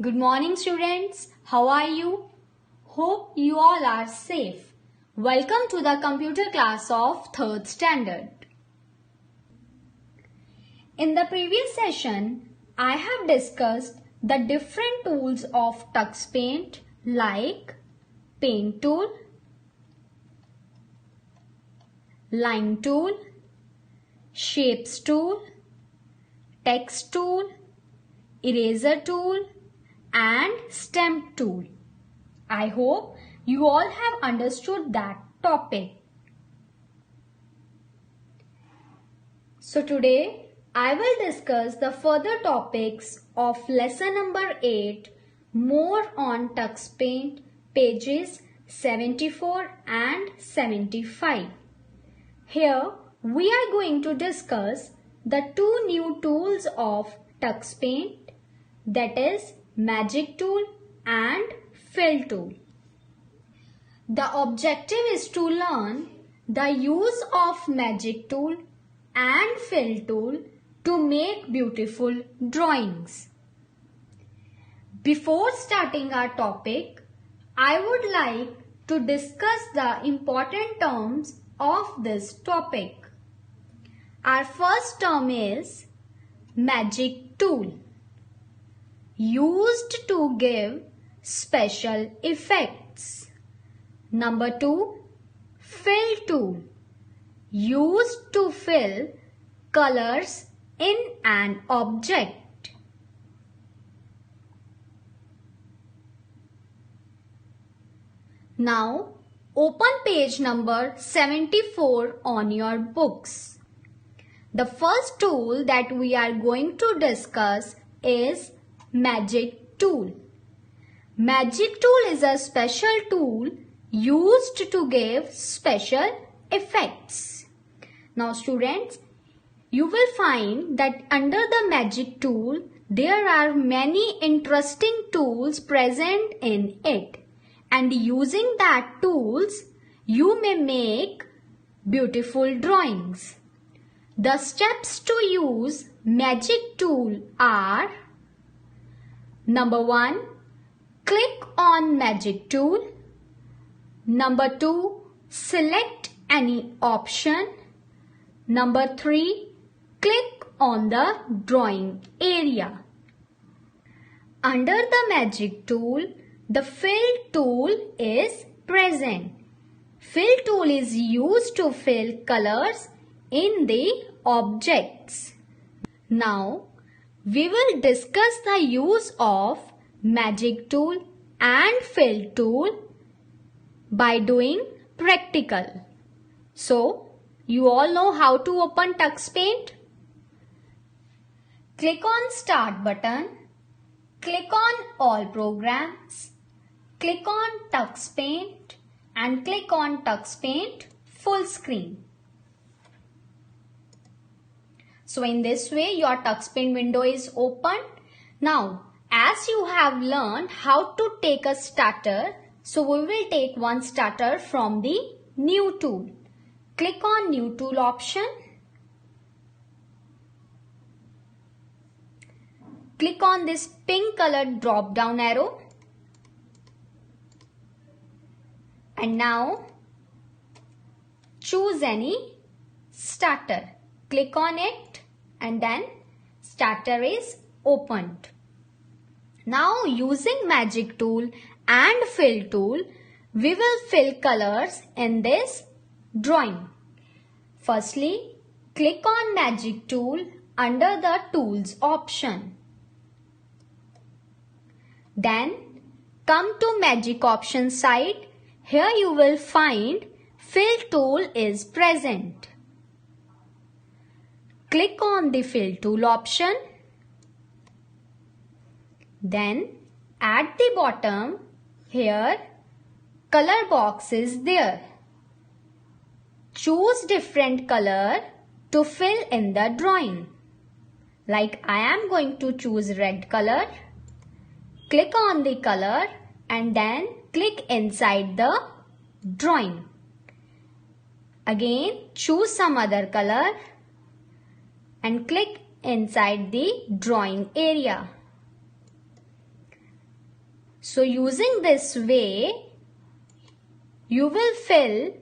Good morning students. How are you? Hope you all are safe. Welcome to the computer class of 3rd standard. In the previous session, I have discussed the different tools of Tux Paint like Paint tool, Line tool, Shapes tool, Text tool, Eraser tool and Stamp tool. I hope you all have understood that topic. So today I will discuss the further topics of lesson number 8, more on Tux Paint, pages 74 and 75. Here we are going to discuss the two new tools of Tux Paint, that is Magic Tool and Fill tool. The objective is to learn the use of Magic Tool and Fill tool to make beautiful drawings. Before starting our topic, I would like to discuss the important terms of this topic. Our first term is Magic Tool, used to give special effects. Number 2, Fill tool, used to fill colors in an object. Now open page number 74 on your books. The first tool that we are going to discuss is Magic Tool. Magic Tool is a special tool used to give special effects. Now students, you will find that under the Magic Tool there are many interesting tools present in it, and using that tools you may make beautiful drawings. The steps to use Magic Tool are: Number 1, click on Magic Tool. Number 2, select any option. Number 3, click on the drawing area. Under the Magic Tool, the Fill tool is present. Fill tool is used to fill colors in the objects. Now, we will discuss the use of Magic Tool and Fill tool by doing practical. So, you all know how to open Tux Paint. Click on Start button. Click on All Programs. Click on Tux Paint and click on Tux Paint Full Screen. So in this way your Tux Paint window is open. Now as you have learned how to take a starter, so we will take one starter from the New tool. Click on New tool option. Click on this pink colored drop down arrow. And now choose any starter. Click on it and then starter is opened. Now using Magic Tool and Fill tool, we will fill colors in this drawing. Firstly, click on Magic Tool under the Tools option. Then come to Magic option side. Here you will find Fill tool is present. Click on the Fill tool option. Then at the bottom here color box is there. Choose different color to fill in the drawing. Like I am going to choose red color. Click on the color and then click inside the drawing. Again choose some other color and click inside the drawing area. So using this way, you will fill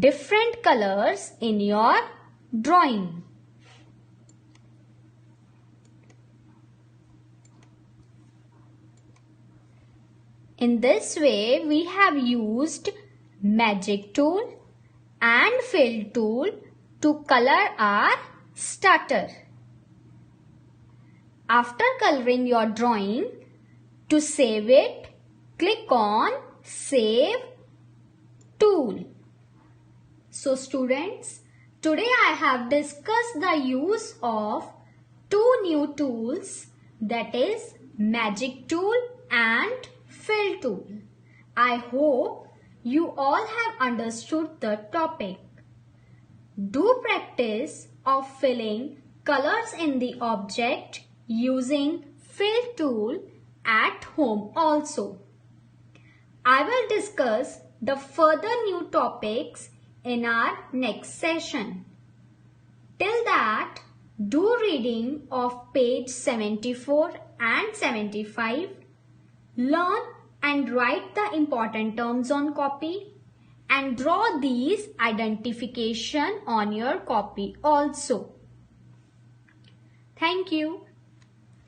different colors in your drawing. In this way, we have used magic tool and fill tool to color our starter. After coloring your drawing, to save it, click on Save Tool. So students, today I have discussed the use of two new tools, that is magic tool and fill tool. I hope you all have understood the topic. Do practice of filling colors in the object using fill tool at home also. I will discuss the further new topics in our next session. Till that, do reading of page 74 and 75. Learn and write the important terms on copy and draw these identification on your copy also. Thank you.